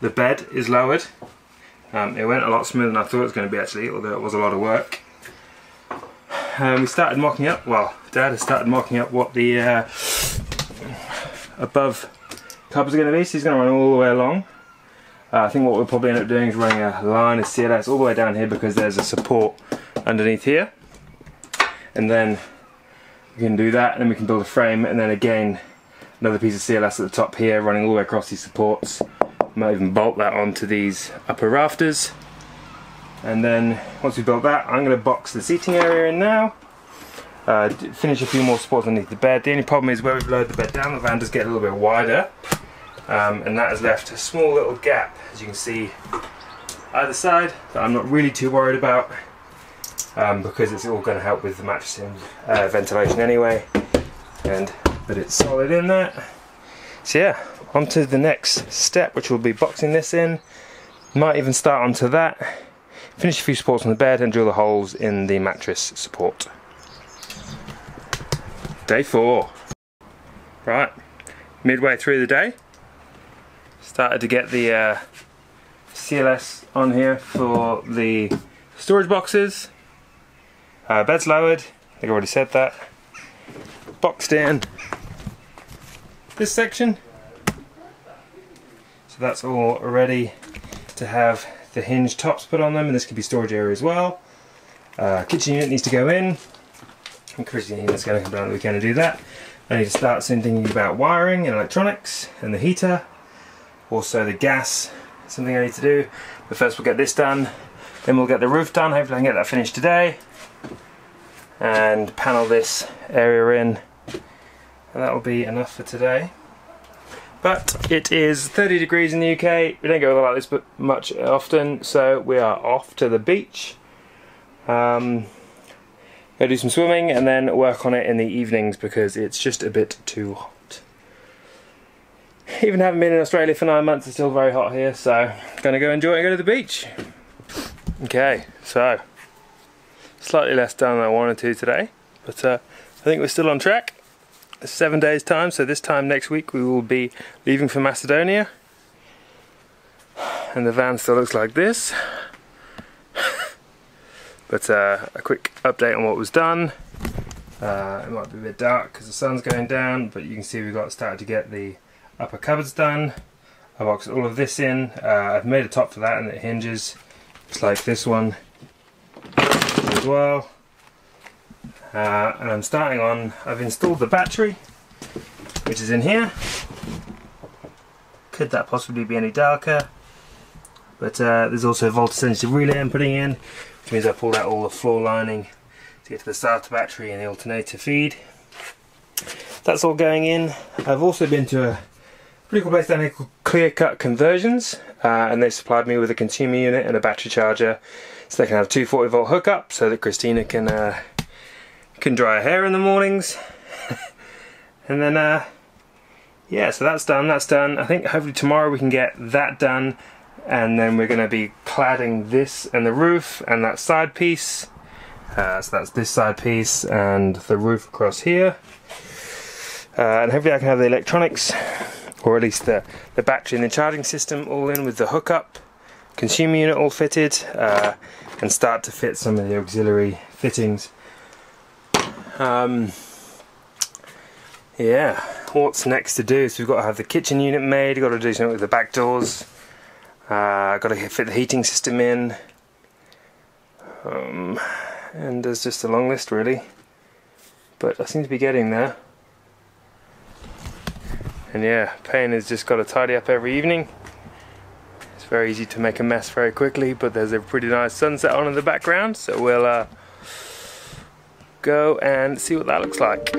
the bed is lowered. It went a lot smoother than I thought it was going to be actually, although it was a lot of work. We started mocking up, well, Dad has started mocking up what the above cupboards are going to be, so he's going to run all the way along. I think what we'll probably end up doing is running a line of CLS all the way down here because there's a support underneath here. And then we can do that, and then we can build a frame, and then again another piece of CLS at the top here running all the way across these supports. Might even bolt that onto these upper rafters. And then once we've built that, I'm going to box the seating area in now. Finish a few more supports underneath the bed. The only problem is where we've lowered the bed down, the van does get a little bit wider. And that has left a small little gap, as you can see, either side, that I'm not really too worried about because it's all going to help with the mattress and ventilation anyway, but it's solid in that. So yeah, on to the next step, which will be boxing this in. Might even start onto that, finish a few supports on the bed and drill the holes in the mattress support. Day 4. Right, midway through the day. Started to get the CLS on here for the storage boxes. Bed's lowered, I think I already said that. Boxed in this section. So that's all ready to have the hinge tops put on them, and this could be storage area as well. Kitchen unit needs to go in. And Christiana's going to come down the weekend and do that. I need to start soon thinking about wiring and electronics and the heater. Also the gas, something I need to do. But first we'll get this done, then we'll get the roof done. Hopefully I can get that finished today. And panel this area in. And that will be enough for today. But it is 30 degrees in the UK. We don't go like this but much often, so we are off to the beach. Go do some swimming and then work on it in the evenings because it's just a bit too hot. Even having been in Australia for 9 months, it's still very hot here, so gonna go enjoy it and go to the beach. Okay, so slightly less done than I wanted to today, but I think we're still on track. 7 days time, so this time next week we will be leaving for Macedonia, and the van still looks like this. But a quick update on what was done. It might be a bit dark because the sun's going down, but you can see we've got started to get the upper cupboards done. I boxed all of this in. I've made a top for that and it hinges. It's like this one as well. And I'm starting on, I've installed the battery, which is in here. Could that possibly be any darker? But there's also a voltage sensitive relay I'm putting in, which means I pulled out all the floor lining to get to the starter battery and the alternator feed. That's all going in. I've also been to a pretty cool place down here called Clear Cut Conversions, and they supplied me with a consumer unit and a battery charger, so they can have 240 volt hookup so that Christina can dry her hair in the mornings. And then yeah, so that's done. I think hopefully tomorrow we can get that done. And then we're going to be cladding this and the roof and that side piece. So that's this side piece and the roof across here. And hopefully I can have the electronics, or at least the battery and the charging system all in with the hookup, consumer unit all fitted, and start to fit some of the auxiliary fittings. Yeah, what's next to do? So we've got to have the kitchen unit made, got to do something with the back doors. Got to fit the heating system in, and there's just a long list really, but I seem to be getting there. And yeah, Payne has just got to tidy up every evening. It's very easy to make a mess very quickly, but there's a pretty nice sunset on in the background, so we'll go and see what that looks like.